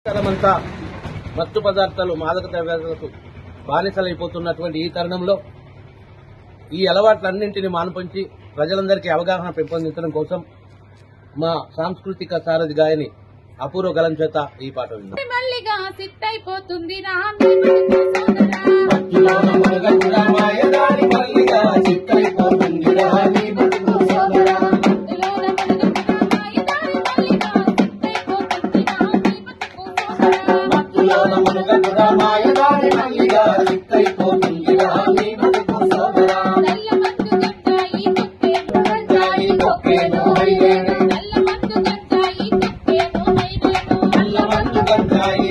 తరమంతా మత్తు పదార్థాలు మాదక ద్రవ్యాలకు బానిసలైపోతున్నటువంటి ఈ తరుణంలో ఈ అలవాట్లన్నింటినీ మాన్పించి ప్రజలందరికీ అవగాహన పెంపొందించడం కోసం మా సాంస్కృతిక సారథి గాయని అపూర్వ గలం చేత ఈ పాట విన్నాం. గంజాయి